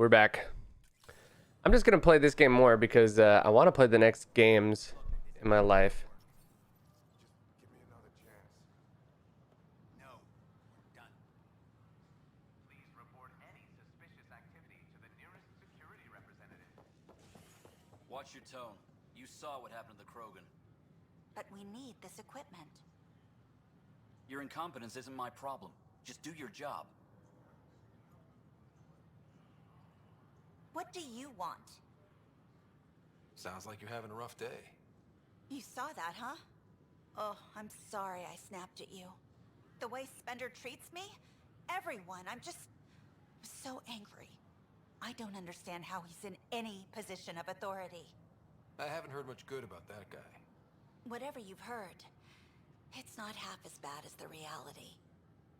We're back. I'm just gonna play this game more because I want to play the next games in my life. Give me another chance. No, we're done. Please report any suspicious activity to the nearest security representative. Watch your tone. You saw what happened to the Krogan. But we need this equipment. Your incompetence isn't my problem. Just do your job. What do you want? Sounds like you're having a rough day. You saw that, huh? Oh, I'm sorry I snapped at you. The way Spender treats me? Everyone, I'm just so angry. I don't understand how he's in any position of authority. I haven't heard much good about that guy. Whatever you've heard, it's not half as bad as the reality.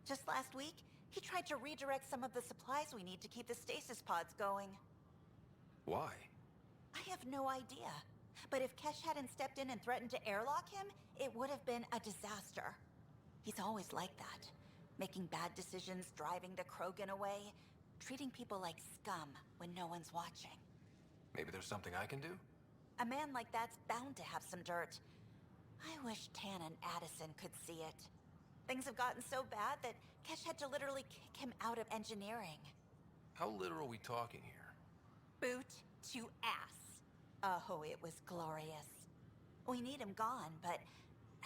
Just last week, he tried to redirect some of the supplies we need to keep the stasis pods going. Why? I have no idea. But if Kesh hadn't stepped in and threatened to airlock him, it would have been a disaster. He's always like that. Making bad decisions, driving the Krogan away, treating people like scum when no one's watching. Maybe there's something I can do? A man like that's bound to have some dirt. I wish Tan and Addison could see it. Things have gotten so bad that Kesh had to literally kick him out of engineering. How literal are we talking here? Boot to ass. Oh, it was glorious. We need him gone, but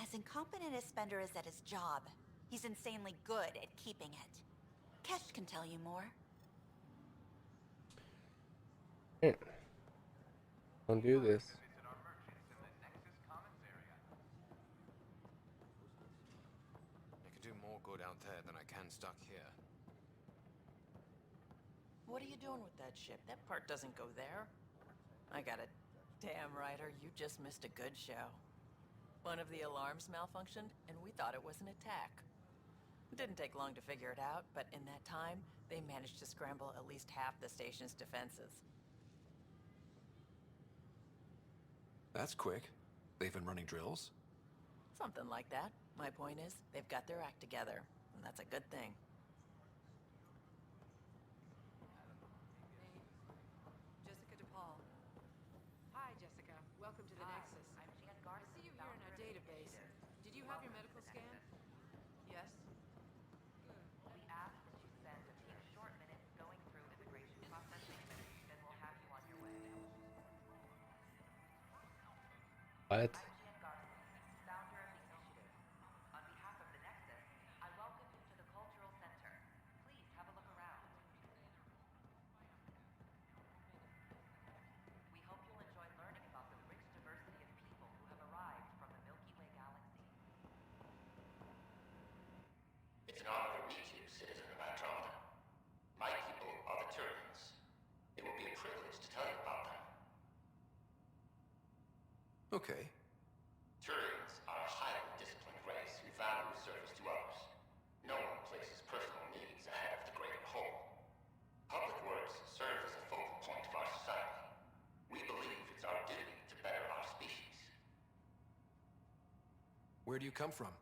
as incompetent as Spender is at his job, he's insanely good at keeping it. Kesh can tell you more. Don't do this. Visit our merchants in the Nexus Commons area. I could do more good out there than I can stuck here. What are you doing with that ship? That part doesn't go there. I got it. Damn, Ryder, you just missed a good show. One of the alarms malfunctioned, and we thought it was an attack. It didn't take long to figure it out, but in that time, they managed to scramble at least half the station's defenses. That's quick. They've been running drills? Something like that. My point is, they've got their act together, and that's a good thing. Jessica DePaul. Hi, Jessica. Welcome to the Nexus. I see you here in our database. Did you have your medical scan? Yes? Good. We ask that you spend a few short minutes going through immigration processing, then we'll have you on your way. What? Founder of the initiative. On behalf of the Nexus, I welcome you to the Cultural Center. Please have a look around. We hope you'll enjoy learning about the rich diversity of people who have arrived from the Milky Way galaxy. It's an honor to meet you, citizen of Andromeda. My people are the Turians. It will be a privilege to tell you about them. Okay. Turians are a highly disciplined race who value service to others. No one places personal needs ahead of the greater whole. Public works serve as a focal point of our society. We believe it's our duty to better our species. Where do you come from?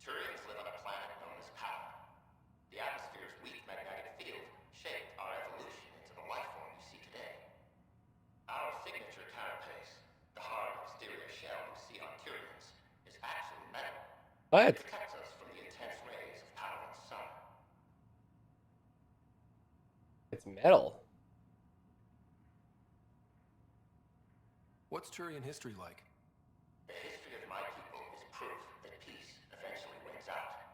Turians live on a planet known as Power. The atmosphere's weak magnetic field shaped our evolution into the life form you see today. Our signature carapace, the hard exterior shell you see on Turians, is actually metal. What? It protects us from the intense rays of Power's sun. It's metal. What's Turian history like? The history of my people is proof that peace eventually wins out.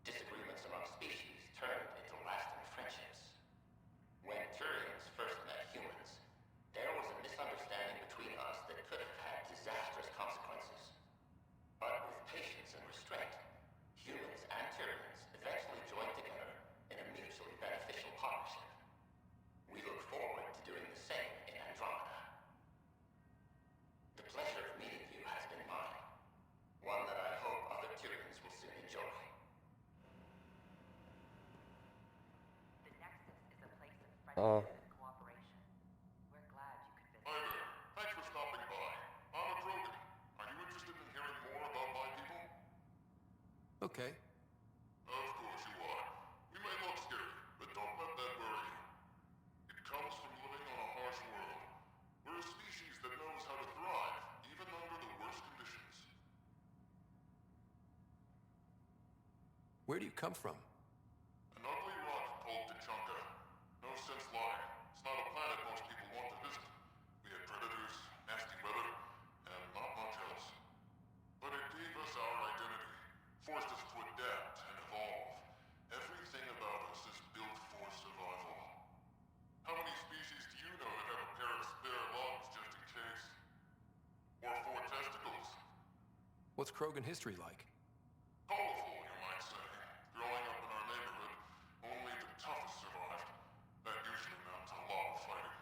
Disagreements among species turned into lasting friendships. When Turians first met humans, there was a misunderstanding between us that could have had disastrous consequences. But with patience and restraint, humans and Turians eventually joined together in a mutually beneficial partnership. We look forward to doing the same in Andromeda. The pleasure of meeting you has been mine. One that I hope other Turians will soon enjoy. The Nexus is a place of Oh. friendship and cooperation. We're glad you could visit. Hi there. Thanks for stopping by. I'm a Krogan. Are you interested in hearing more about my people? Okay. Of course you are. We may look scary, but don't let that worry you. It Where do you come from? An ugly rock called Tachanka. No sense lying. It's not a planet most people want to visit. We had predators, nasty weather, and not much else. But it gave us our identity, forced us to adapt and evolve. Everything about us is built for survival. How many species do you know that have a pair of spare lungs just in case? Or 4 testicles? What's Krogan history like? Colorful, you might say. Growing up in our neighborhood, only the toughest survived. That usually meant a lot of fighting.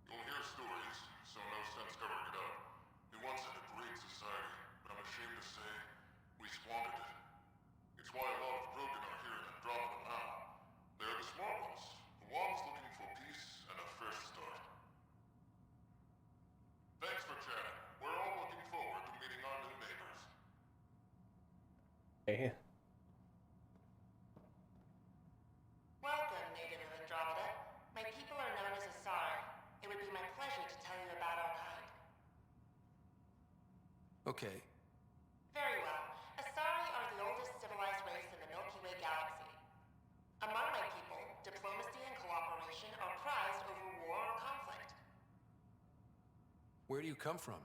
You'll hear stories, so no sense covering it up. We once had a great society, but I'm ashamed to say, we squandered it. It's why a lot of Krogan are here in Andromeda now. They're the smart ones, the ones looking for peace and a fresh start. Thanks for chatting. We're all looking forward to meeting our new neighbors. Hey. Welcome, native of Andromeda. My people are known as Asari. It would be my pleasure to tell you about our kind. Okay. Very well. Asari are the oldest civilized race in the Milky Way galaxy. Among my people, diplomacy and cooperation are prized over war or conflict. Where do you come from?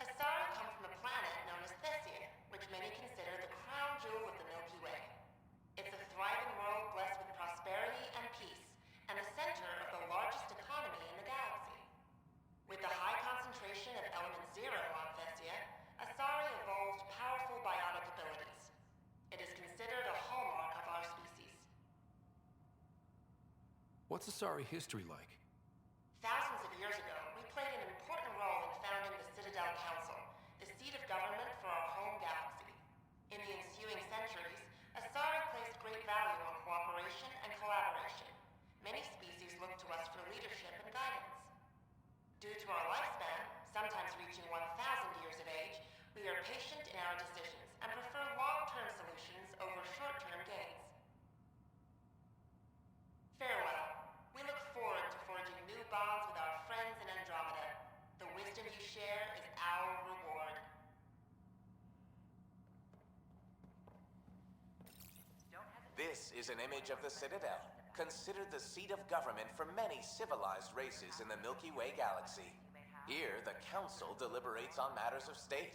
Asari come from a planet known as Thessia, which many consider the crown jewel of the Milky Way. It's a thriving world blessed with prosperity and peace, and the center of the largest economy in the galaxy. With the high concentration of element zero on Thessia, Asari evolved powerful biotic abilities. It is considered a hallmark of our species. What's Asari history like? Thousands of years ago, we played an important role in founding the Citadel Council, the seat of government for our home galaxy. In the ensuing centuries, Asari placed great value on cooperation and collaboration. Many species look to us for leadership and guidance. Due to our lifespan, sometimes reaching 1,000 years of age, we are patient in our decisions and prefer long-term solutions over short-term gains. Farewell. We look forward to forging new bonds with our friends in Andromeda. The wisdom you share is our reward. This is an image of the Citadel, considered the seat of government for many civilized races in the Milky Way galaxy. Here, the Council deliberates on matters of state.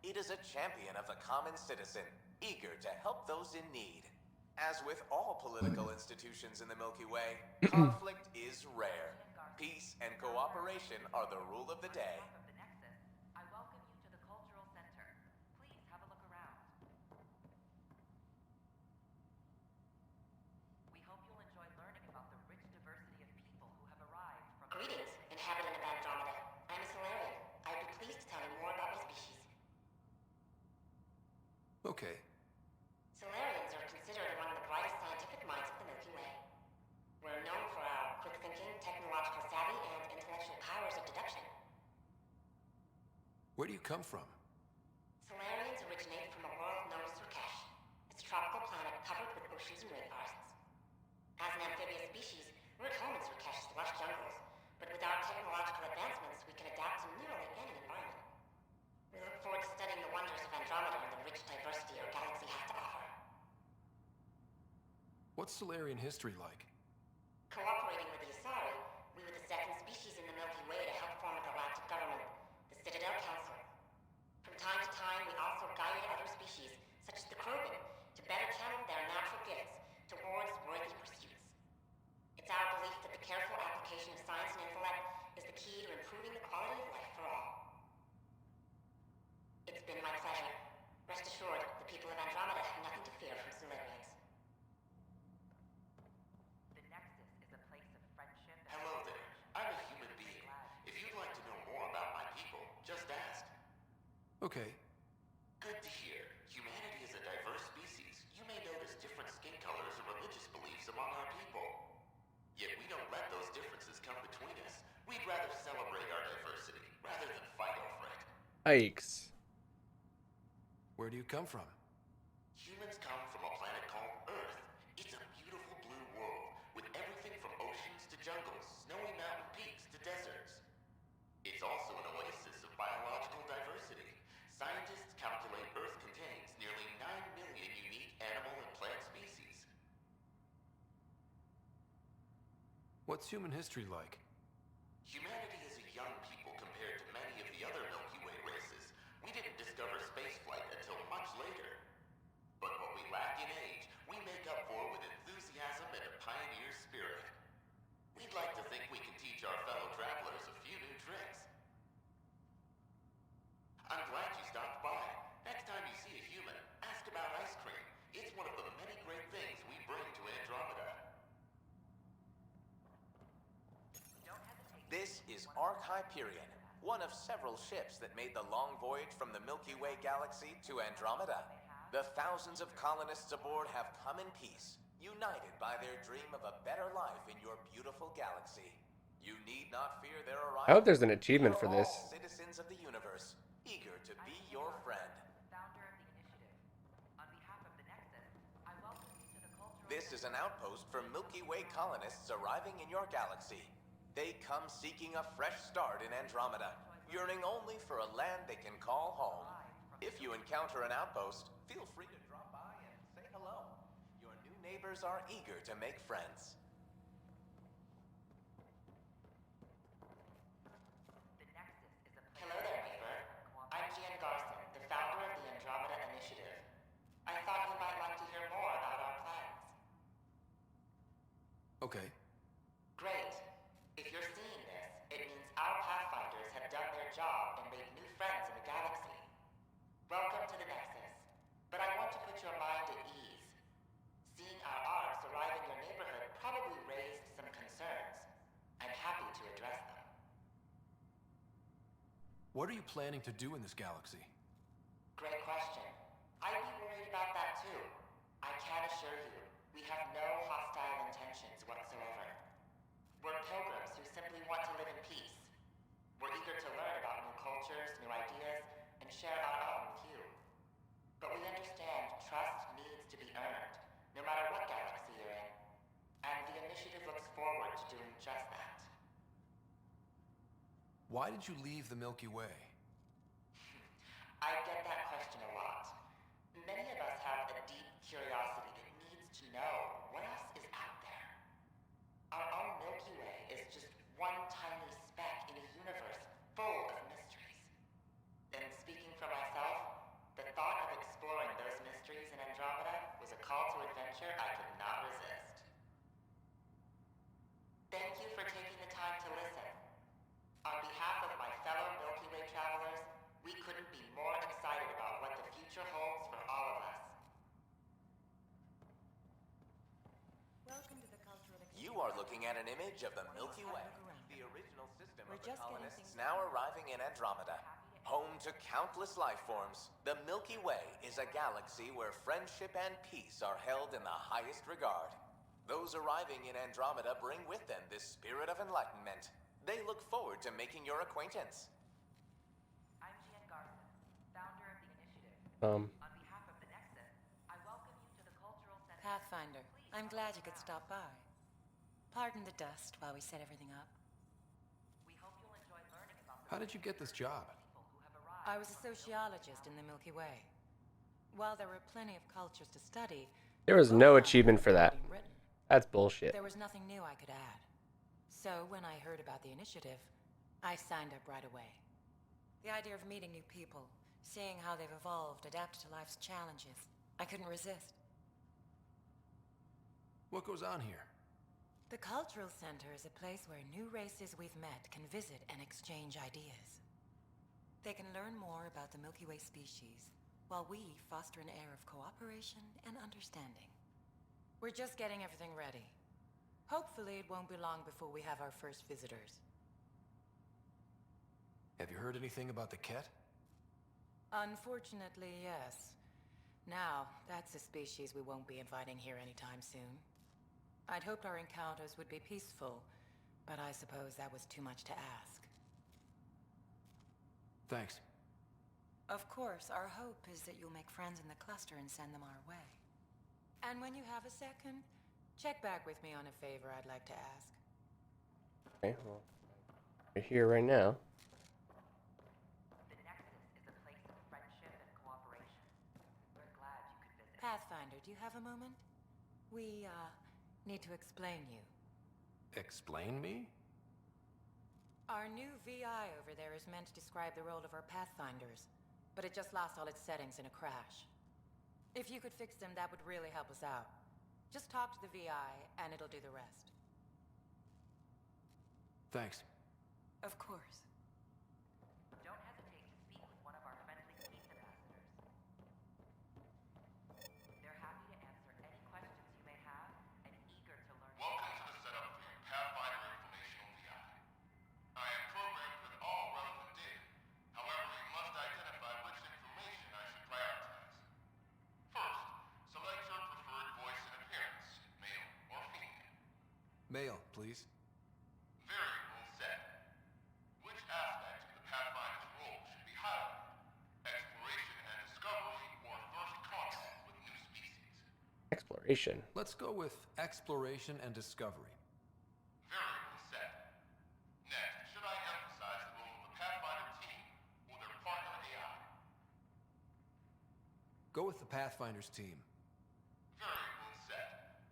It is a champion of the common citizen, eager to help those in need. As with all political institutions in the Milky Way, conflict is rare. Peace and cooperation are the rule of the day. I welcome you to the Cultural Center. Please have a look around. We hope you'll enjoy learning about the rich diversity of people who have arrived from... Greetings, inhabitant of Andromeda. I'm a Solarian. I'd be pleased to tell you more about my species. Okay. Solarians are considered among the brightest scientific minds of the Milky Way. We're known for our quick thinking, technological savvy, and intellectual powers of deduction. Where do you come from? Solarians originate from a world known as Surkesh. It's a tropical planet covered with oceans and rainforests. As an amphibious species, we're at home in Surkesh's lush jungles, but with our technological advancements, we can adapt to nearly any environment. We look forward to studying the wonders of Andromeda and the rich diversity our galaxy has to offer. What's Solarian history like? Cooperating with the Asari, we were the second species in the Milky Way to help form a galactic government, the Citadel Council. From time to time, we also guided other species, such as the Krogan, to better channel their natural gifts towards worthy pursuits. It's our belief that the careful application of science and intellect is the key to improving the quality of life for all. It's been my pleasure. Rest assured, the people of Andromeda have nothing to fear from Solarians. The Nexus is a place of friendship and... Hello there. I'm a human being. If you'd like to know more about my people, just ask. Okay. Good to hear. Humanity is a diverse species. You may notice different skin colors or religious beliefs among our people. Yet we don't let those differences come between us. We'd rather celebrate our diversity rather than fight over it. Yikes. Where do you come from? Humans come from a planet called Earth. It's a beautiful blue world with everything from oceans to jungles, snowy mountain peaks to deserts. It's also an oasis of biological diversity. Scientists calculate Earth contains nearly 9 million unique animal and What's human history like? Humanity is a young people compared to many of the other Milky Way races. We didn't discover spaceflight until much later. But what we lack in age, we make up for with enthusiasm and a pioneer spirit. We'd like to think we can teach our fellow travelers a few new tricks. I'm glad you stopped by. Next time you see a human, ask about ice cream. It's one of the many great things we bring to Andromeda. This is Ark Hyperion, one of several ships that made the long voyage from the Milky Way galaxy to Andromeda. The thousands of colonists aboard have come in peace, united by their dream of a better life in your beautiful galaxy. You need not fear their arrival. I hope there's an achievement for They're this. all citizens of the universe, eager to be your friend. Founder of the initiative. On behalf of the Nexus, I welcome you to the cultural... This is an outpost for Milky Way colonists arriving in your galaxy. They come seeking a fresh start in Andromeda, yearning only for a land they can call home. If you encounter an outpost, feel free to drop by and say hello. Your new neighbors are eager to make friends. The Nexus is a place... Hello there, neighbor. I'm Gian Garson, the founder of the Andromeda Initiative. I thought you might like to hear more about our plans. Okay. Great. If you're seeing this, it means our Pathfinders have done their job and made new friends in the galaxy. Welcome to the Nexus. But I want to put your mind at ease. Seeing our arcs arrive in your neighborhood probably raised some concerns. I'm happy to address them. What are you planning to do in this galaxy? Great question. I'd be worried about that too. I can assure you, we have no hostile intentions whatsoever. We're pilgrims who simply want to live in peace. We're eager to learn about new cultures, new ideas, and share our own with you. But we understand trust needs to be earned, no matter what galaxy you're in. And the initiative looks forward to doing just that. Why did you leave the Milky Way? I get that question a lot. Many of us have a deep curiosity that needs to know what else is out there. Our own Milky Way is just one tiny speck in a universe full of mysteries. And speaking for myself, the thought of exploring those mysteries in Andromeda was a call to adventure I could not resist. Thank you for taking the time to listen. On behalf of my fellow Milky Way travelers, we couldn't be more excited about what the future holds for all of us. Welcome to the cultural exchange. You are looking at an image of the Milky Way, the original system of the colonists now arriving in Andromeda. Home to countless life forms, the Milky Way is a galaxy where friendship and peace are held in the highest regard. Those arriving in Andromeda bring with them this spirit of enlightenment. They look forward to making your acquaintance. I'm Gian Garson, founder of the initiative. Um, On behalf of the Nexus, I welcome you to the cultural center. Pathfinder, I'm glad you could stop by. Pardon the dust while we set everything up. We hope you'll enjoy learning about the How did you get this job? people who have arrived. I was a sociologist in the Milky Way. While there were plenty of cultures to study, there was no achievement for that. written. That's bullshit. There was nothing new I could add. So when I heard about the initiative, I signed up right away. The idea of meeting new people, seeing how they've evolved, adapted to life's challenges, I couldn't resist. What goes on here? The Cultural Center is a place where new races we've met can visit and exchange ideas. They can learn more about the Milky Way species, while we foster an air of cooperation and understanding. We're just getting everything ready. Hopefully it won't be long before we have our first visitors. Have you heard anything about the Ket? Unfortunately, yes. Now, that's a species we won't be inviting here anytime soon. I'd hoped our encounters would be peaceful, but I suppose that was too much to ask. Thanks. Of course, our hope is that you'll make friends in the cluster and send them our way. And when you have a second, check back with me on a favor I'd like to ask. Okay, well, we're here right now. The Nexus is a place of friendship and cooperation. We're glad you could visit. Pathfinder, do you have a moment? We, need to explain you. Explain me? Our new VI over there is meant to describe the role of our Pathfinders, but it just lost all its settings in a crash. If you could fix them, that would really help us out. Just talk to the VI, and it'll do the rest. Thanks. Of course. Don't hesitate to speak with one of our friendly peace ambassadors. They're happy to answer any questions you may have and eager to learn. Welcome to the setup for your Pathfinder Informational VI. I am programmed with all relevant data. However, you must identify which information I should prioritize. First, select your preferred voice and appearance, male or female. Mail, please. Variable set. Which aspect of the Pathfinder's role should be highlighted? Exploration and discovery or first contact with new species? Exploration. Let's go with exploration and discovery. Variable set. Next, should I emphasize the role of the Pathfinder team or their partner AI? Go with the Pathfinder's team. Variable set.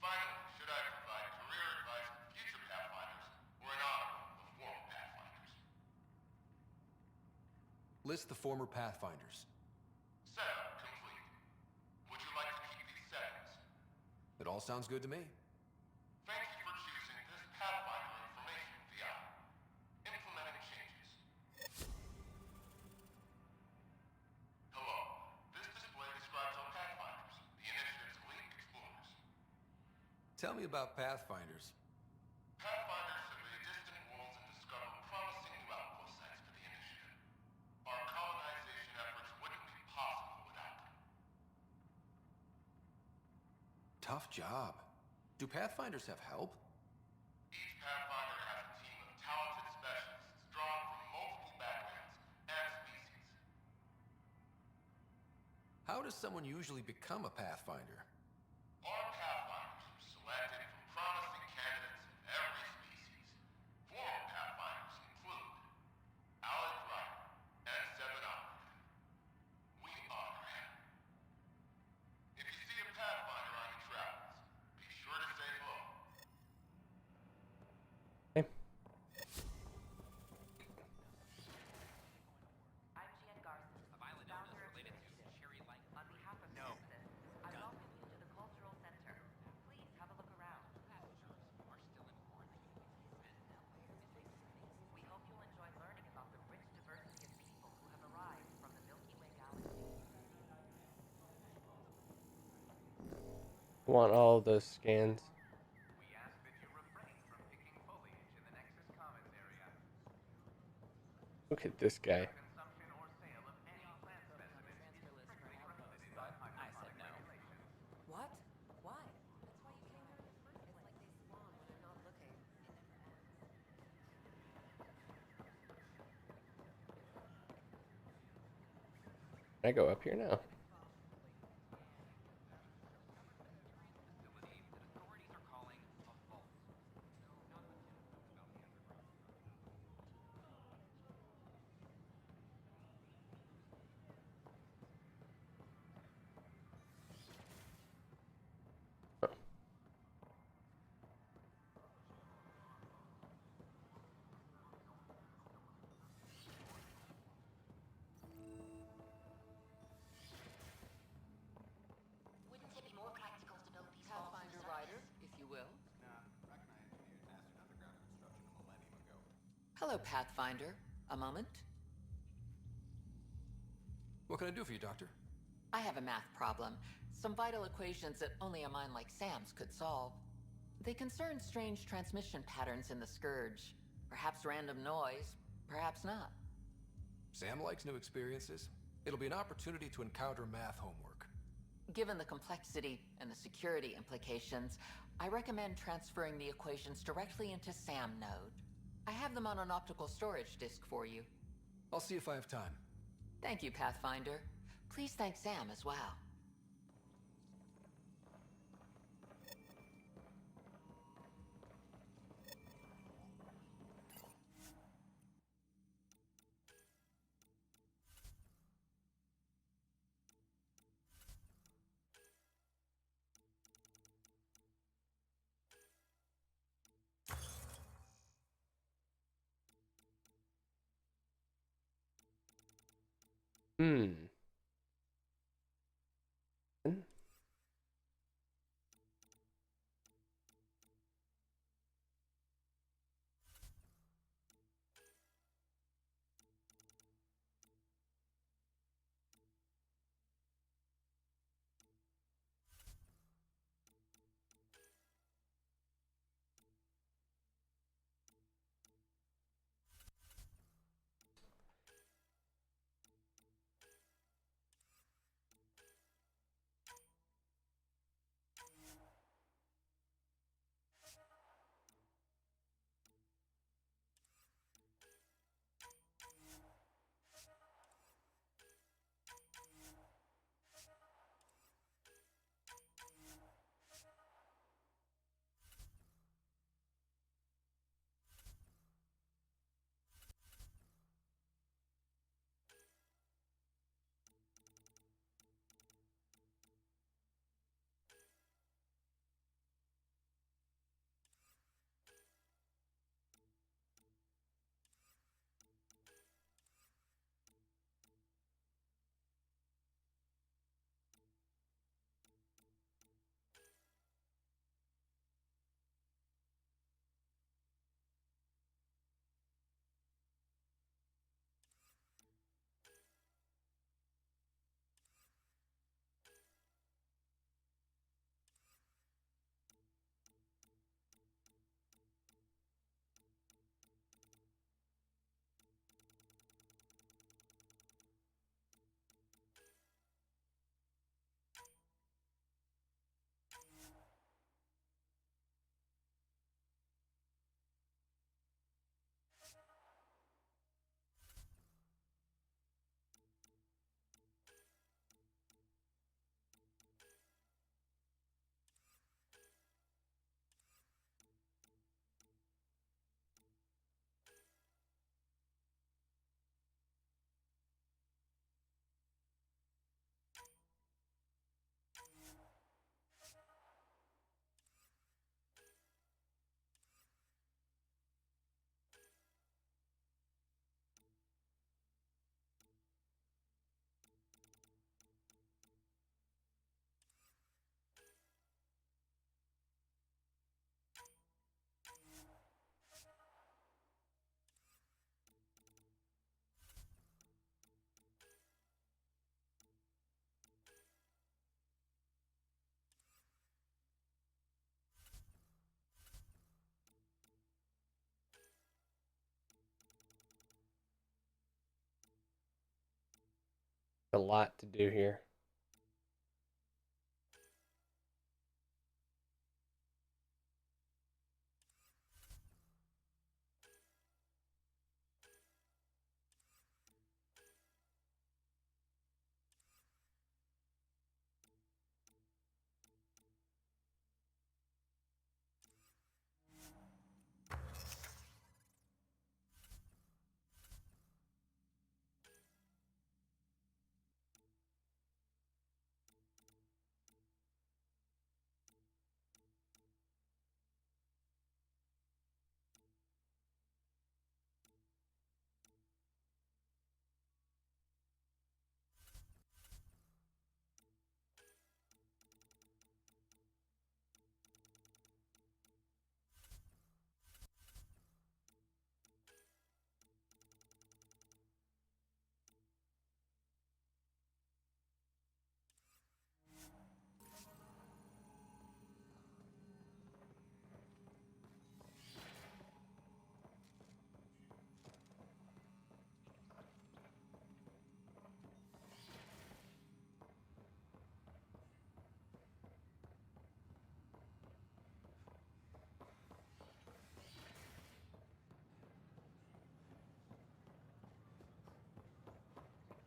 Finally, should I provide career advice for future Pathfinders or an honor of former Pathfinders? List the former Pathfinders. Setup complete. Would you like to keep these settings? It all sounds good to me. Thank you for choosing this Pathfinder Information VI. Implementing changes. Hello. This display describes our Pathfinders, the initiative's elite explorers. Tell me about Pathfinders. Pathfinders survey distant worlds and discover promising new outpost sites for the initiative. Our colonization efforts wouldn't be possible without them. Tough job. Do Pathfinders have help? Each Pathfinder has a team of talented specialists drawn from multiple backgrounds and species. How does someone usually become a Pathfinder? Our Pathfinders are selected from promising candidates of every species. Former Pathfinders include Alec Ryder and Seven Operative. We honor him. If you see a Pathfinder on your travels, be sure to say hello. Okay. I'm Gian Garson, founder of the initiative. On behalf of Nexus, I welcome you to the Cultural Center. Please have a look around. We hope you'll enjoy learning about the rich diversity of people who have arrived from the Milky Way galaxy. Want all of those scans. We ask that you refrain from picking foliage in the Nexus Commons area. Look at this guy. Consumption or sale of any plant specimens is strictly prohibited by hydroponic regulations. What? Why? That's why you came here in the first place. It's like they spawn when they're not looking. It never ends. Can I go up here now? Facility that authorities are calling a vault. Wouldn't it be more practical to build these vaults on the Pathfinder surface? Rider, if you will. Hello, Pathfinder. A moment. What can I do for you, Doctor? I have a math problem. Some vital equations that only a mind like Sam's could solve. They concern strange transmission patterns in the Scourge. Perhaps random noise, perhaps not. Sam likes new experiences. It'll be an opportunity to encounter math homework. Given the complexity and the security implications, I recommend transferring the equations directly into SAM node. I have them on an optical storage disk for you. I'll see if I have time. Thank you, Pathfinder. Please thank Sam as well. Hmm. A lot to do here.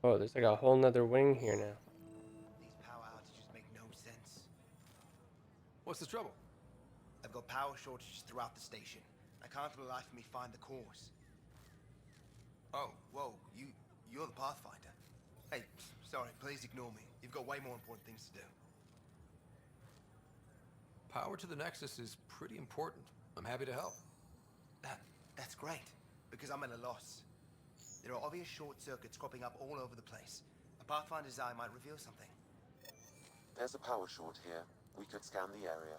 Oh, there's like a whole nother wing here now. These power outages make no sense. What's the trouble? I've got power shortages throughout the station. I can't for the life of me find the cause. Oh, whoa, you're the Pathfinder. Hey, sorry, please ignore me. You've got way more important things to do. Power to the Nexus is pretty important. I'm happy to help. That's great, because I'm at a loss. There are obvious short circuits cropping up all over the place. Pathfinder's eye might reveal something. There's a power short here. We could scan the area.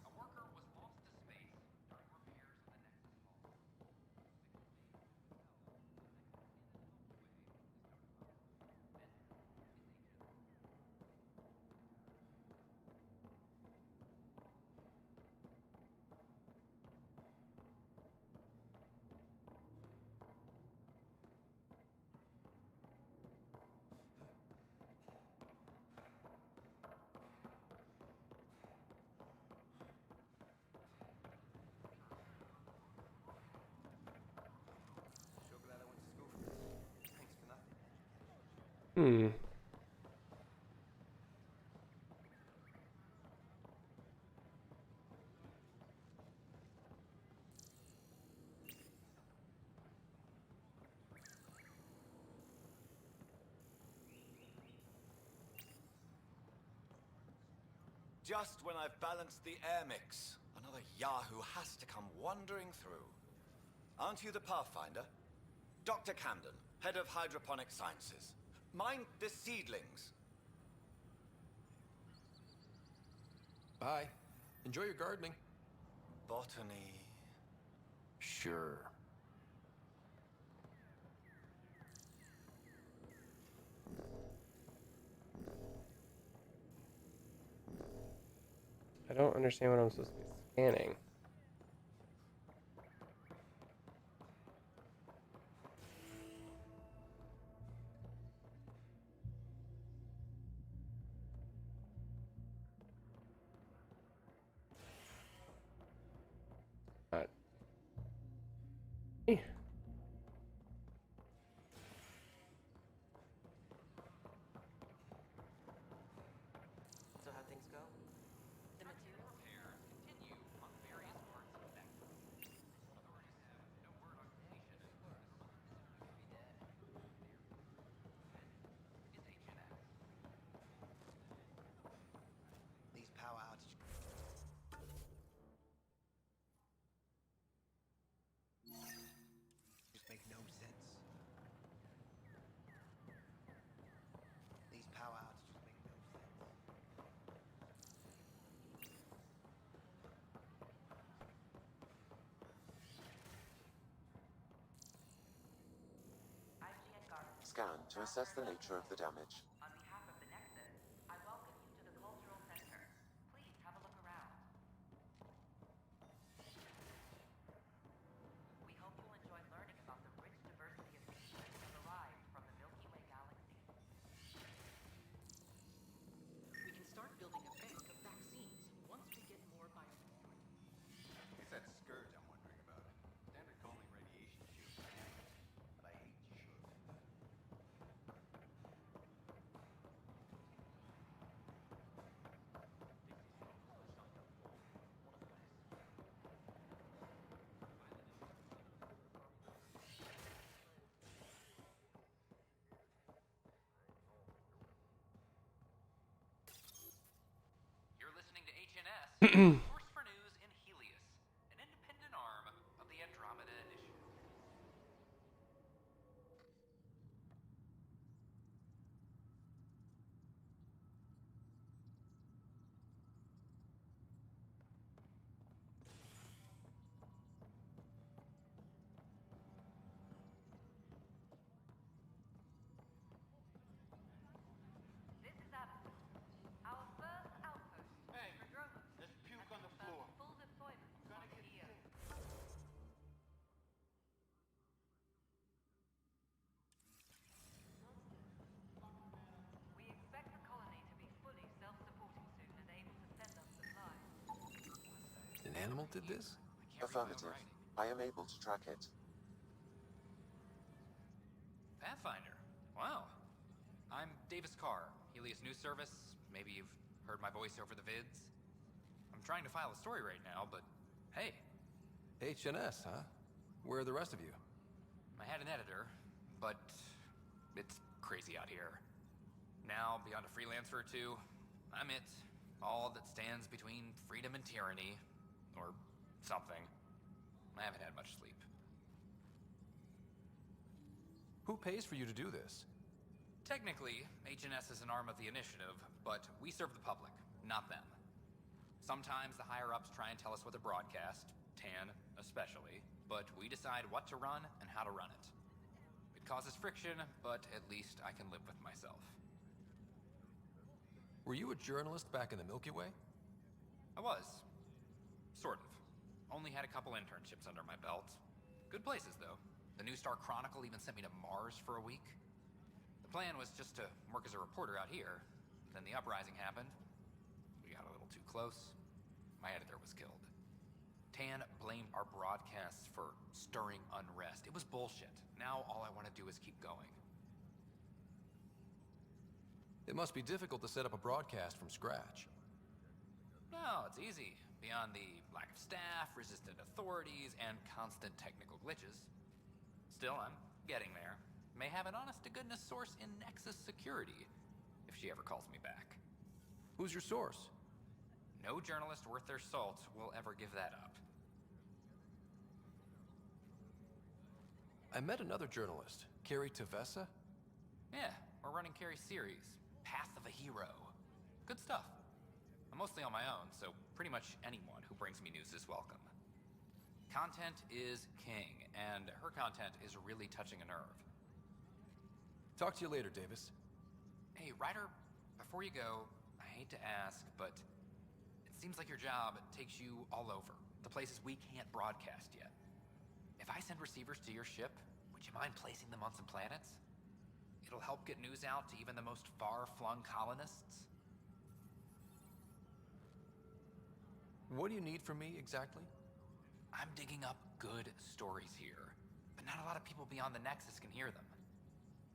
A worker was lost to space during repairs of the Nexus hull. Sure glad I went to school for this. Thanks for nothing. Just when I've balanced the air mix, another Yahoo has to come wandering through. Aren't you the Pathfinder? Dr. Camden, head of hydroponic sciences. Mind the seedlings. Bye. Enjoy your gardening. Botany. Sure. I don't understand what I'm supposed to be scanning. Not. Eh. So how things go? The Structural materials? repairs continue on various parts of Nexus. Authorities have no word on completion. This could be dead. Is HNS. These power outages. Just make no sense. These power outages make no sense. IGN Garden. Scan to assess the nature of the damage. On behalf of the Nexus, I welcome you to the Cultural Center. Please have a look around. We hope you'll enjoy learning about the rich diversity of species that have arrived from the Milky Way galaxy. We can start building a bank of vaccines once we get more biomaterial. It's that scourge I'm wondering about. Standard call me radiation shield. But I hate should. You're listening to HNS, source for news in Helios, an independent arm of the Andromeda Initiative. This is Addison. Our first outpost. Hey, Andromeda. there's puke on the floor. Full deployment Gotta on get here. We expect the colony to be fully self-supporting soon and able to send us supplies. An animal did this? Affirmative. I am able to track it. Pathfinder. Wow. I'm Davis Carr, Helios News Service. Maybe you've heard my voice over the vids. I'm trying to file a story right now, but hey. H&S, huh? Where are the rest of you? I had an editor, but it's crazy out here. Now, beyond a freelancer or two, I'm it. All that stands between freedom and tyranny, or something. I haven't had much sleep. Who pays for you to do this? Technically, H&S is an arm of the initiative, but we serve the public, not them. Sometimes the higher-ups try and tell us what to broadcast, Tan especially, but we decide what to run and how to run it. It causes friction, but at least I can live with myself. Were you a journalist back in the Milky Way? I was. Sort of. Only had a couple internships under my belt. Good places, though. The New Star Chronicle even sent me to Mars for a week. The plan was just to work as a reporter out here. Then the uprising happened. We got a little too close. My editor was killed. Tan blamed our broadcasts for stirring unrest. It was bullshit. Now all I want to do is keep going. It must be difficult to set up a broadcast from scratch. No, it's easy. Beyond the lack of staff, resistant authorities, and constant technical glitches. Still, I'm getting there. May have an honest-to-goodness source in Nexus Security, if she ever calls me back. Who's your source? No journalist worth their salt will ever give that up. I met another journalist, Carrie Tavessa. Yeah, we're running Carrie's series, Path of a Hero. Good stuff. I'm mostly on my own, so pretty much anyone who brings me news is welcome. Content is king, and her content is really touching a nerve. Talk to you later, Davis. Hey, Ryder, before you go, I hate to ask, but it seems like your job takes you all over, the places we can't broadcast yet. If I send receivers to your ship, would you mind placing them on some planets? It'll help get news out to even the most far-flung colonists. What do you need from me, exactly? I'm digging up good stories here, but not a lot of people beyond the Nexus can hear them.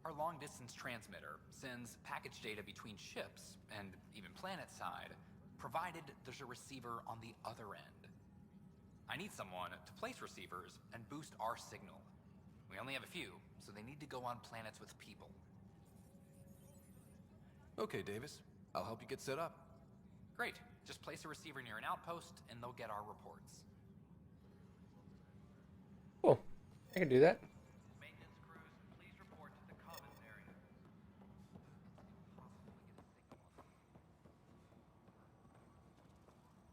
Our long-distance transmitter sends package data between ships, and even planet-side, provided there's a receiver on the other end. I need someone to place receivers and boost our signal. We only have a few, so they need to go on planets with people. Okay, Davis. I'll help you get set up. Great. Just place a receiver near an outpost, and they'll get our reports. Cool. I can do that. Maintenance crews, please report to the commons area.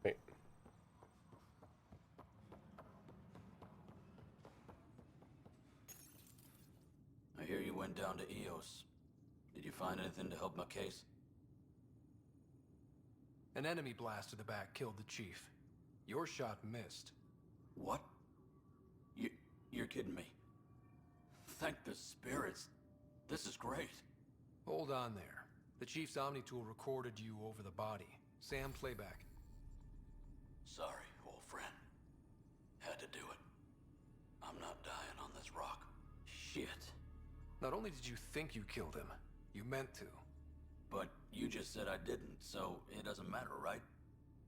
Wait. I hear you went down to EOS. Did you find anything to help my case? An enemy blast to the back killed the chief. Your shot missed. What? You're kidding me. Thank the spirits. This is great. Hold on there. The chief's Omni tool recorded you over the body. Sam, playback. Sorry, old friend. Had to do it. I'm not dying on this rock. Shit. Not only did you think you killed him, you meant to. But you just said I didn't, so it doesn't matter, right?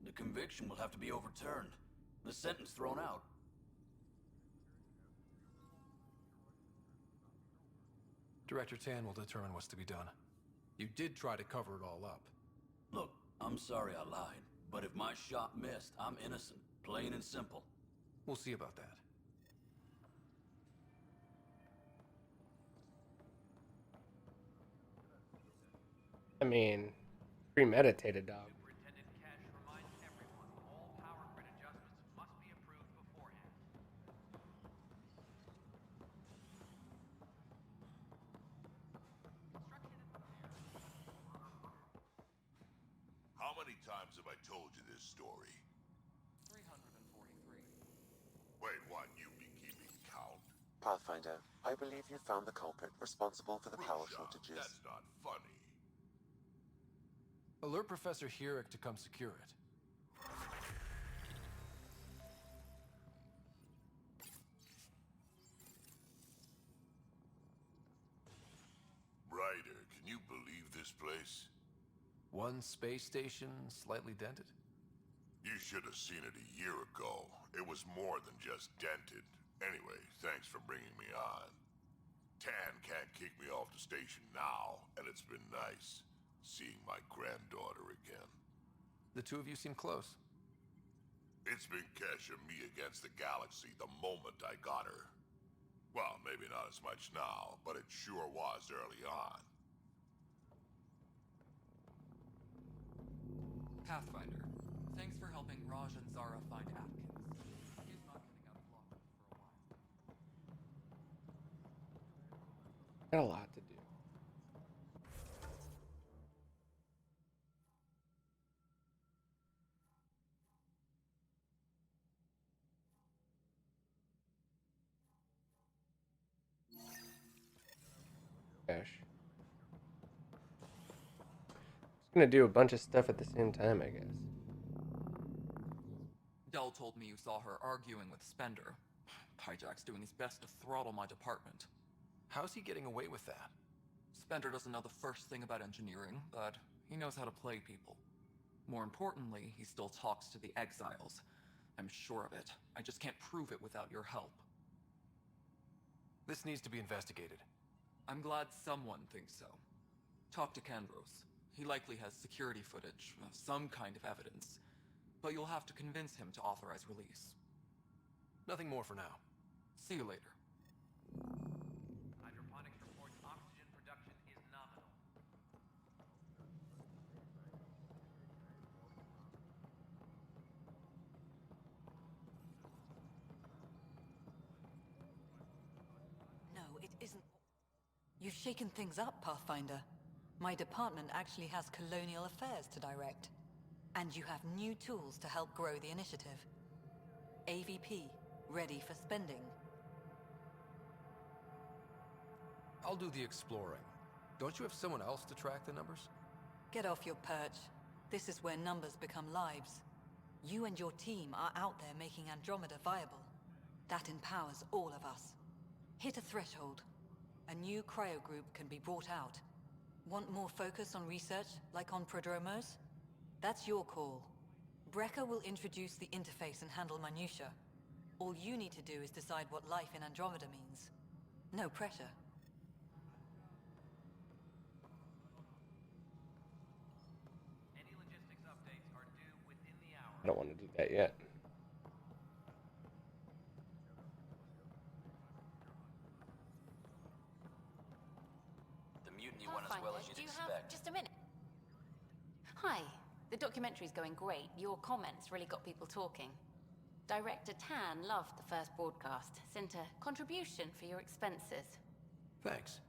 The conviction will have to be overturned. The sentence thrown out. Director Tan will determine what's to be done. You did try to cover it all up. Look, I'm sorry I lied, but if my shot missed, I'm innocent. Plain and simple. We'll see about that. I mean, premeditated, dog. Superintendent Cash reminds everyone all power grid adjustments must be approved beforehand. How many times have I told you this story? 343. Wait, what? You be keeping count? Pathfinder, I believe you found the culprit responsible for the power Rusha, shortages. that's not funny. Alert Professor Herrick to come secure it. Ryder, can you believe this place? One space station slightly dented? You should have seen it a year ago. It was more than just dented. Anyway, thanks for bringing me on. Tan can't kick me off the station now, and it's been nice seeing my granddaughter again. The two of you seem close. It's been Kesh and me against the galaxy the moment I got her. Well, maybe not as much now, but it sure was early on. Pathfinder, thanks for helping Raj and Zara find Atkins. He's not coming out of lockup for a while. Got a lot to do. Gosh. Just gonna do a bunch of stuff at the same time, I guess. Dell told me you saw her arguing with Spender. Hijack's doing his best to throttle my department. How's he getting away with that? Spender doesn't know the first thing about engineering, but he knows how to play people. More importantly, he still talks to the exiles. I'm sure of it. I just can't prove it without your help. This needs to be investigated. I'm glad someone thinks so. Talk to Kandros. He likely has security footage, some kind of evidence. But you'll have to convince him to authorize release. Nothing more for now. See you later. Hydroponics reports oxygen production is nominal. No, it isn't. You've shaken things up, Pathfinder. My department actually has colonial affairs to direct. And you have new tools to help grow the initiative. AVP, ready for spending. I'll do the exploring. Don't you have someone else to track the numbers? Get off your perch. This is where numbers become lives. You and your team are out there making Andromeda viable. That empowers all of us. Hit a threshold. A new cryo group can be brought out. Want more focus on research, like on prodromos? That's your call. Brecker will introduce the interface and handle minutiae. All you need to do is decide what life in Andromeda means. No pressure. Any logistics updates are due within the hour. I don't want to do that yet. The mutiny went as well as you'd do you expect. have just a minute? Hi. The documentary's going great. Your comments really got people talking. Director Tan loved the first broadcast. Sent a contribution for your expenses. Thanks.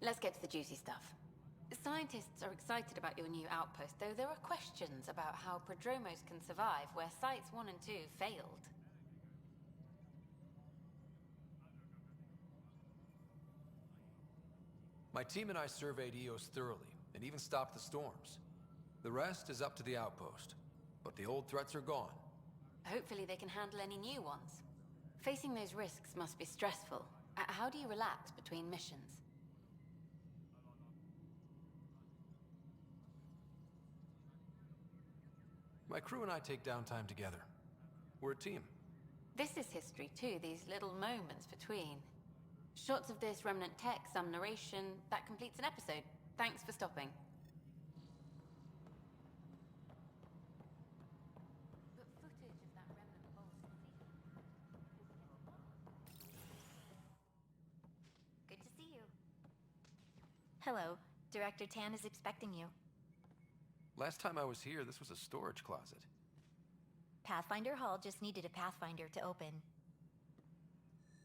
Let's get to the juicy stuff. Scientists are excited about your new outpost, though there are questions about how prodromos can survive where Sites 1 and 2 failed. My team and I surveyed EOS thoroughly, and even stopped the storms. The rest is up to the outpost, but the old threats are gone. Hopefully they can handle any new ones. Facing those risks must be stressful. How do you relax between missions? My crew and I take downtime together. We're a team. This is history too, these little moments between. Shots of this remnant tech, some narration, that completes an episode. Thanks for stopping. But footage of that remnant vault. Good to see you. Hello. Director Tan is expecting you. Last time I was here, this was a storage closet. Pathfinder Hall just needed a Pathfinder to open.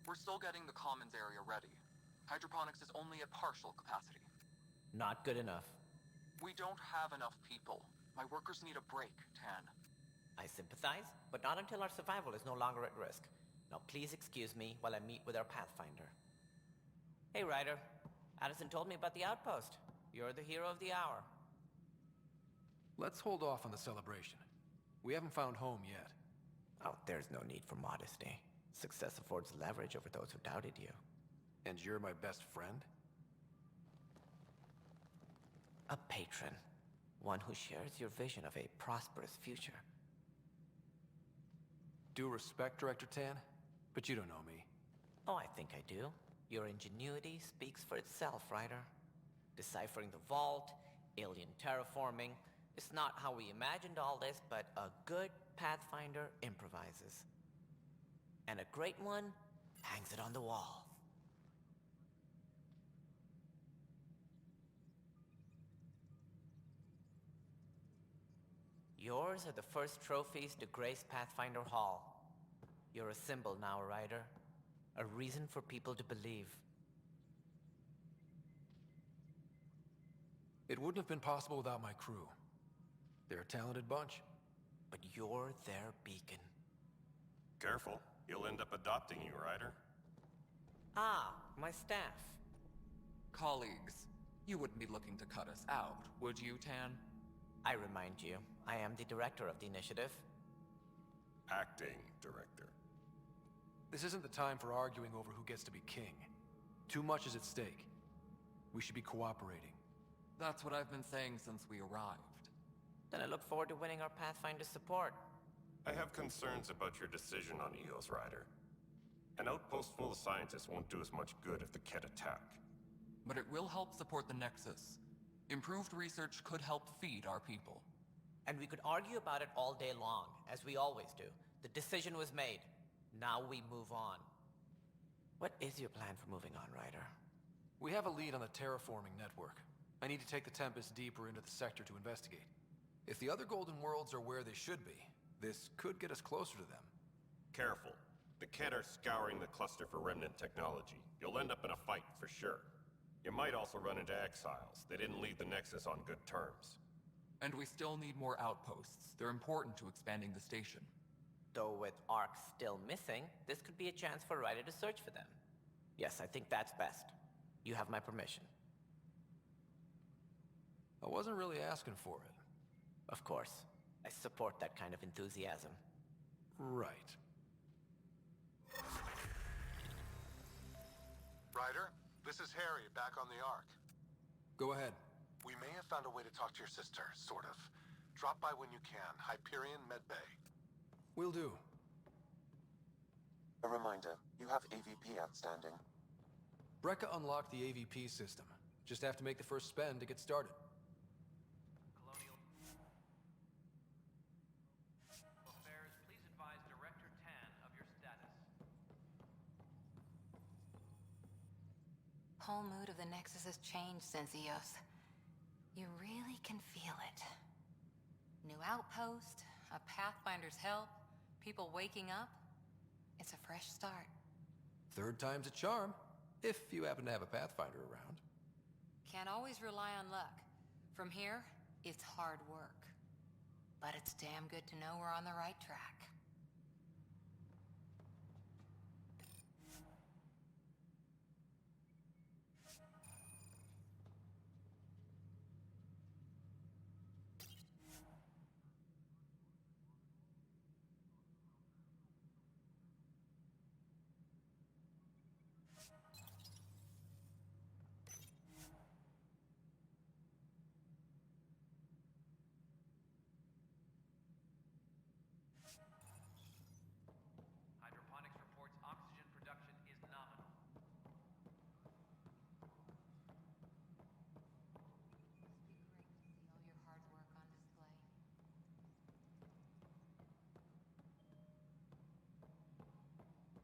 We're still getting the commons area ready. Hydroponics is only at partial capacity. Not good enough. We don't have enough people. My workers need a break, Tan. I sympathize, but not until our survival is no longer at risk. Now please excuse me while I meet with our Pathfinder. Hey, Ryder. Addison told me about the outpost. You're the hero of the hour. Let's hold off on the celebration. We haven't found home yet. Oh, there's no need for modesty. Success affords leverage over those who doubted you. And you're my best friend? A patron. One who shares your vision of a prosperous future. Due respect, Director Tan, but you don't know me. Oh, I think I do. Your ingenuity speaks for itself, Ryder. Deciphering the vault, alien terraforming. It's not how we imagined all this, but a good Pathfinder improvises. And a great one hangs it on the wall. Yours are the first trophies to grace Pathfinder Hall. You're a symbol now, Ryder. A reason for people to believe. It wouldn't have been possible without my crew. They're a talented bunch. But you're their beacon. Careful, you'll end up adopting you, Ryder. Ah, my staff. Colleagues, you wouldn't be looking to cut us out, would you, Tan? I remind you, I am the director of the initiative. Acting director. This isn't the time for arguing over who gets to be king. Too much is at stake. We should be cooperating. That's what I've been saying since we arrived. Then I look forward to winning our Pathfinder support. I have concerns about your decision on EOS, Ryder. An outpost full of scientists won't do as much good if the Kett attack. But it will help support the Nexus. Improved research could help feed our people. And we could argue about it all day long, as we always do. The decision was made. Now we move on. What is your plan for moving on, Ryder? We have a lead on the terraforming network. I need to take the Tempest deeper into the sector to investigate. If the other Golden Worlds are where they should be, this could get us closer to them. Careful. The Kett are scouring the cluster for remnant technology. You'll end up in a fight, for sure. You might also run into exiles. They didn't leave the Nexus on good terms. And we still need more outposts. They're important to expanding the station. Though with Ark still missing, this could be a chance for Ryder to search for them. Yes, I think that's best. You have my permission. I wasn't really asking for it. Of course. I support that kind of enthusiasm. Right. Ryder, this is Harry, back on the Ark. Go ahead. We may have found a way to talk to your sister, sort of. Drop by when you can. Hyperion Med Bay. Will do. A reminder, you have AVP outstanding. Brekka unlocked the AVP system. Just have to make the first spend to get started. Affairs, please advise Director Tan of your status. Whole mood of the Nexus has changed since EOS. You really can feel it. New outpost, a Pathfinder's help, people waking up. It's a fresh start. Third time's a charm, if you happen to have a Pathfinder around. Can't always rely on luck. From here, it's hard work. But it's damn good to know we're on the right track. Hydroponics reports oxygen production is nominal. All your hard work on display.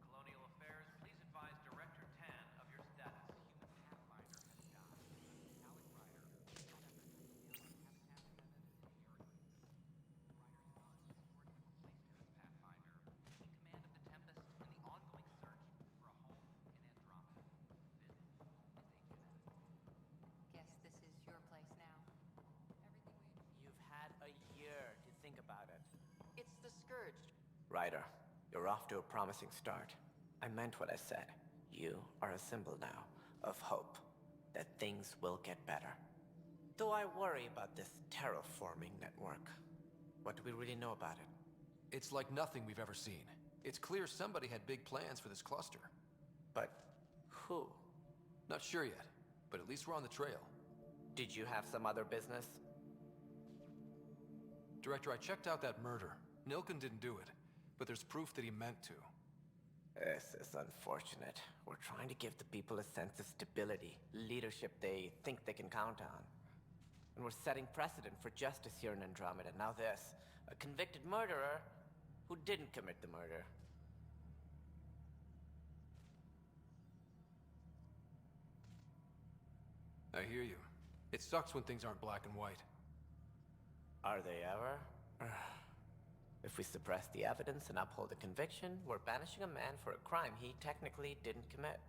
Colonial Affairs, please advise Director Tan of your status. Human Pathfinder has died. Alex Ryder, Pathfinder, in command of the Tempest and the ongoing search for a home in Andromeda. Guess this is your place now. You've had a year to think about it. It's the Scourge. Ryder, you're off to a promising start. I meant what I said. You are a symbol now of hope that things will get better. Though I worry about this terraforming network. What do we really know about it? It's like nothing we've ever seen. It's clear somebody had big plans for this cluster. But who? Not sure yet, but at least we're on the trail. Did you have some other business? Director, I checked out that murder. Nilkin didn't do it, but there's proof that he meant to. This is unfortunate. We're trying to give the people a sense of stability, leadership they think they can count on. And we're setting precedent for justice here in Andromeda. Now this, a convicted murderer who didn't commit the murder. I hear you. It sucks when things aren't black and white. Are they ever? If we suppress the evidence and uphold the conviction, we're banishing a man for a crime he technically didn't commit.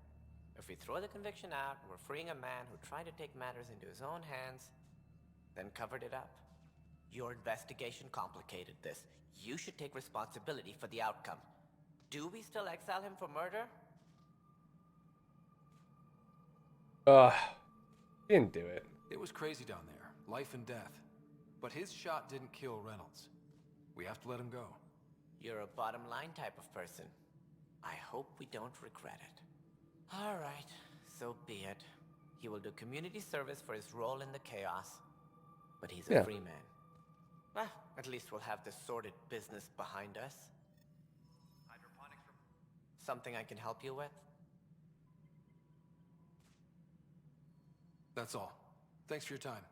If we throw the conviction out, we're freeing a man who tried to take matters into his own hands, then covered it up. Your investigation complicated this. You should take responsibility for the outcome. Do we still exile him for murder? Didn't do it. It was crazy down there. Life and death. But his shot didn't kill Reynolds. We have to let him go. You're a bottom line type of person. I hope we don't regret it. All right, so be it. He will do community service for his role in the chaos. But he's a free man. Well, at least we'll have this sordid business behind us. Something I can help you with? That's all. Thanks for your time.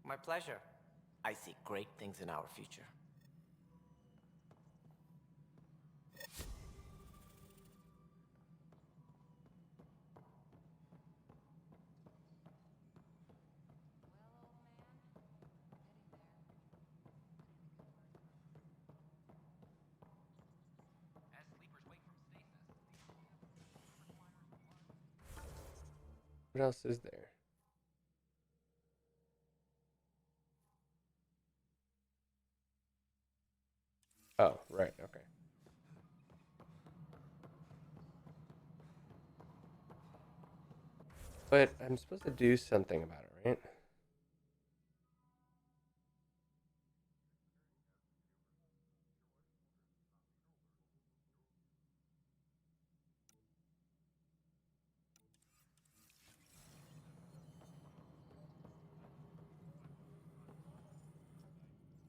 My pleasure. I see great things in our future. What else is there? Oh, right, okay. But I'm supposed to do something about it, right?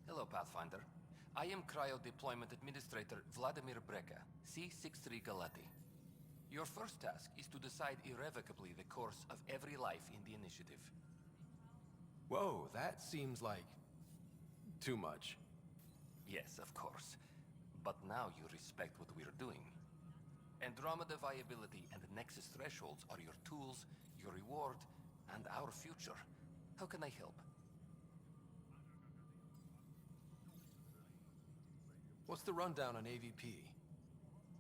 Hello, Pathfinder. I am Cryo Deployment Administrator Vladimir Breka, C-63 Galati. Your first task is to decide irrevocably the course of every life in the initiative. Whoa, that seems like... too much. Yes, of course. But now you respect what we're doing. Andromeda viability and Nexus thresholds are your tools, your reward, and our future. How can I help? What's the rundown on AVP?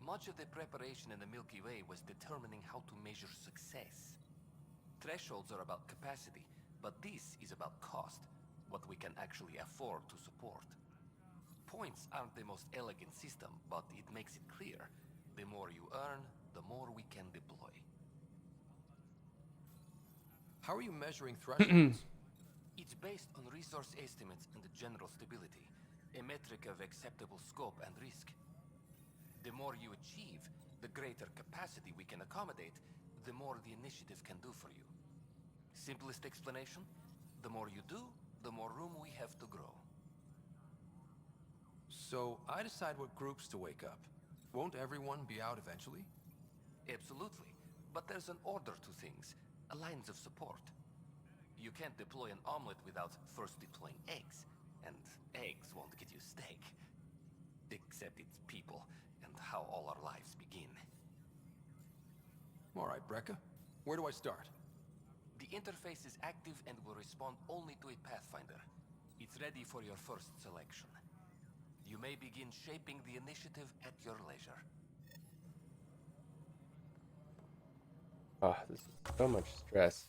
Much of the preparation in the Milky Way was determining how to measure success. Thresholds are about capacity, but this is about cost, what we can actually afford to support. Points aren't the most elegant system, but it makes it clear. The more you earn, the more we can deploy. How are you measuring thresholds? It's based on resource estimates and general stability, a metric of acceptable scope and risk. The more you achieve, the greater capacity we can accommodate, the more the initiative can do for you. Simplest explanation, the more you do, the more room we have to grow. So, I decide what groups to wake up. Won't everyone be out eventually? Absolutely. But there's an order to things, a lines of support. You can't deploy an omelet without first deploying eggs. And eggs won't get you steak. Except it's people, and how all our lives begin. All right, Breka. Where do I start? The interface is active and will respond only to a Pathfinder. It's ready for your first selection. You may begin shaping the initiative at your leisure. Oh, this is so much stress.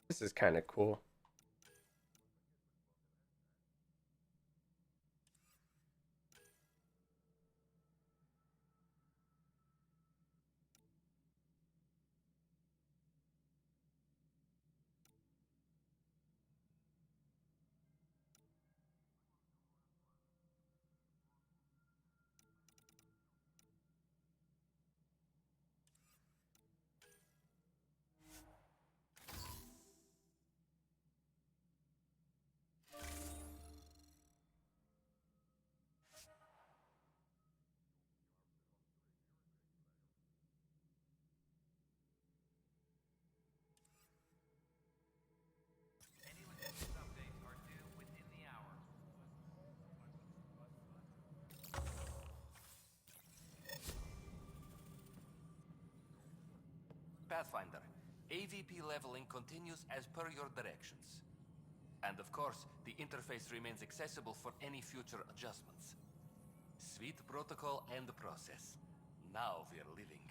This is kind of cool. Pathfinder, AVP leveling continues as per your directions. And of course, the interface remains accessible for any future adjustments. Sweet protocol and process. Now we're living.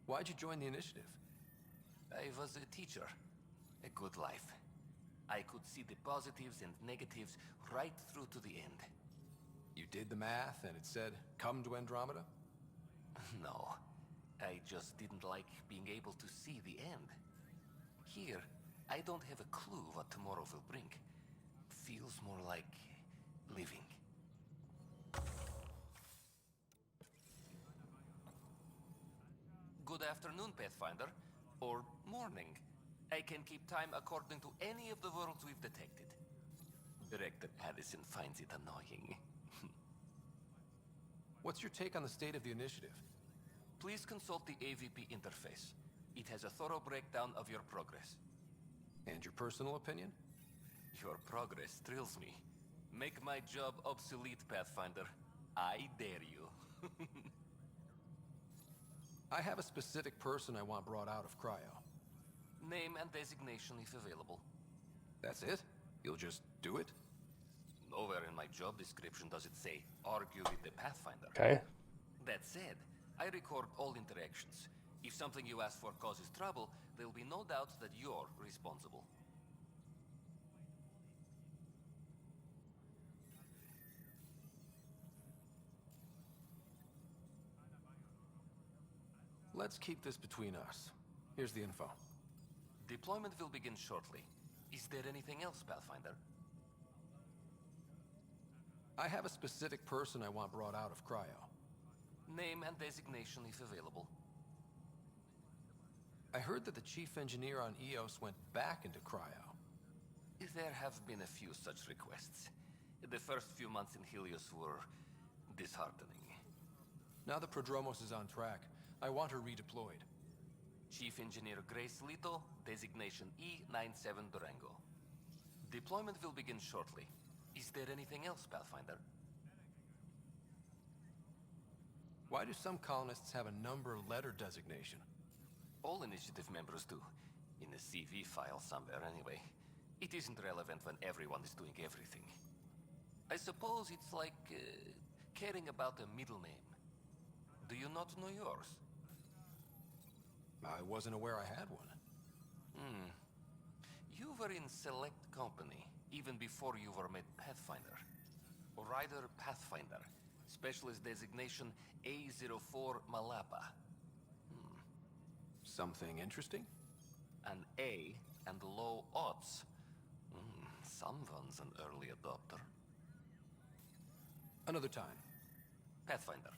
Why'd you join the initiative? I was a teacher. A good life. I could see the positives and negatives right through to the end. You did the math and it said, come to Andromeda? No. I just didn't like being able to see the end. Here, I don't have a clue what tomorrow will bring. Feels more like living. Good afternoon, Pathfinder. Or morning. I can keep time according to any of the worlds we've detected. Director Addison finds it annoying. What's your take on the state of the initiative? Please consult the AVP interface. It has a thorough breakdown of your progress. And your personal opinion? Your progress thrills me. Make my job obsolete, Pathfinder. I dare you. I have a specific person I want brought out of cryo. Name and designation if available. That's it? You'll just do it? Nowhere in my job description does it say, argue with the Pathfinder. Okay. That said, I record all interactions. If something you ask for causes trouble, there'll be no doubt that you're responsible. Let's keep this between us. Here's the info. Deployment will begin shortly. Is there anything else, Pathfinder? I have a specific person I want brought out of cryo. Name and designation if available. I heard that the chief engineer on EOS went back into cryo. There have been a few such requests. The first few months in Helios were disheartening. Now that Prodromos is on track, I want her redeployed. Chief Engineer Grace Lito, designation E97 Durango. Deployment will begin shortly. Is there anything else, Pathfinder? Why do some colonists have a number letter designation? All initiative members do. In the CV file somewhere, anyway. It isn't relevant when everyone is doing everything. I suppose it's like caring about a middle name. Do you not know yours? I wasn't aware I had one. You were in select company, even before you were made Pathfinder. Rider Pathfinder. Specialist designation A04 Malapa. Something interesting? An A and low odds. Someone's an early adopter. Another time. Pathfinder.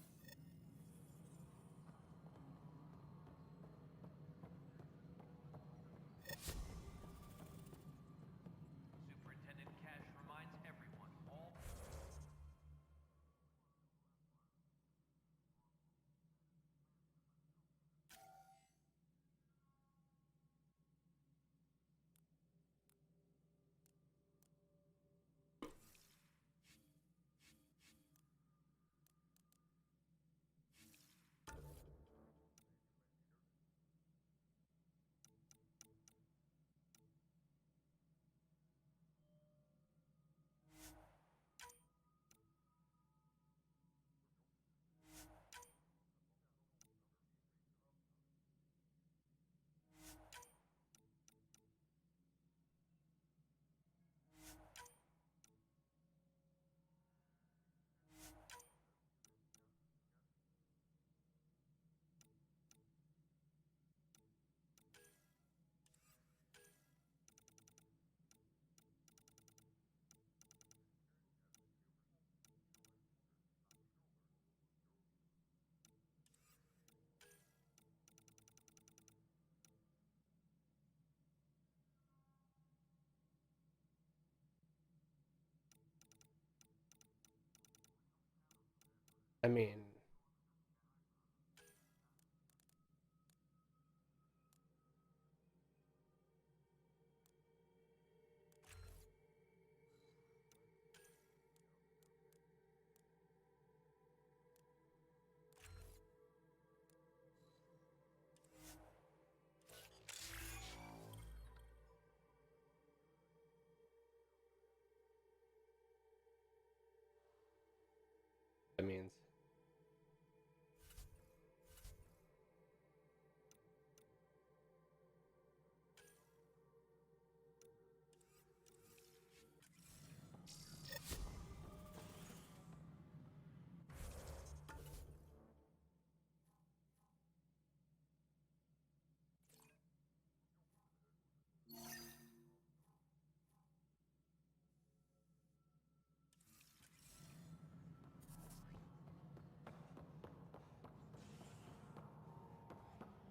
Superintendent Cash reminds everyone, all... I mean, that means.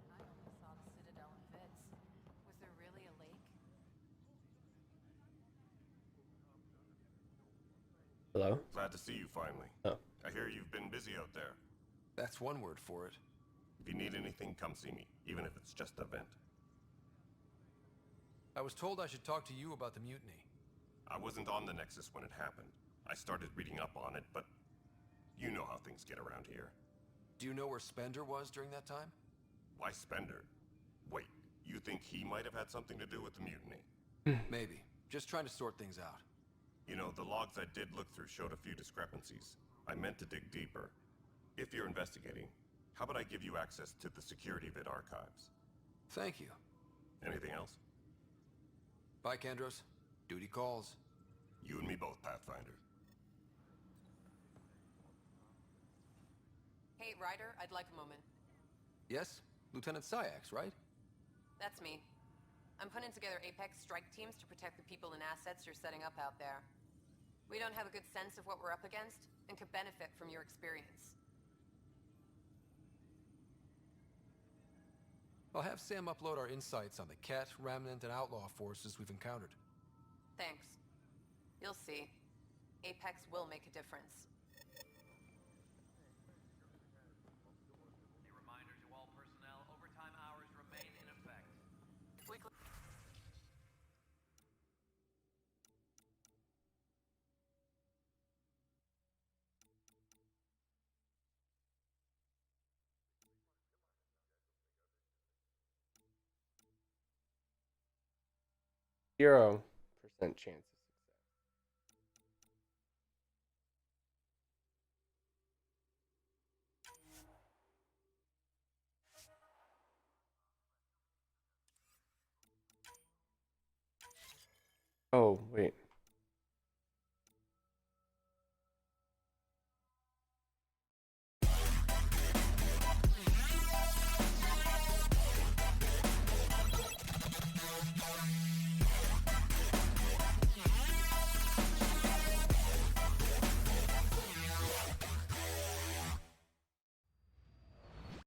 I only saw the Citadel and Vitz. Was there really a lake? Hello? Glad to see you finally. Oh. I hear you've been busy out there. That's one word for it. If you need anything, come see me, even if it's just a vent. I was told I should talk to you about the mutiny. I wasn't on the Nexus when it happened. I started reading up on it, but you know how things get around here. Do you know where Spender was during that time? Why Spender? Wait, you think he might have had something to do with the mutiny? Maybe. Just trying to sort things out. You know, the logs I did look through showed a few discrepancies. I meant to dig deeper. If you're investigating, how about I give you access to the security vid archives? Thank you. Anything else? Bye, Kandros. Duty calls. You and me both, Pathfinder. Hey, Ryder, I'd like a moment. Yes? Lieutenant Syax, right? That's me. I'm putting together Apex strike teams to protect the people and assets you're setting up out there. We don't have a good sense of what we're up against, and could benefit from your experience. I'll have Sam upload our insights on the Ket, Remnant, and Outlaw forces we've encountered. Thanks. You'll see. Apex will make a difference. A reminder to all personnel, overtime hours remain in effect. Zero percent chance of success. Oh, wait.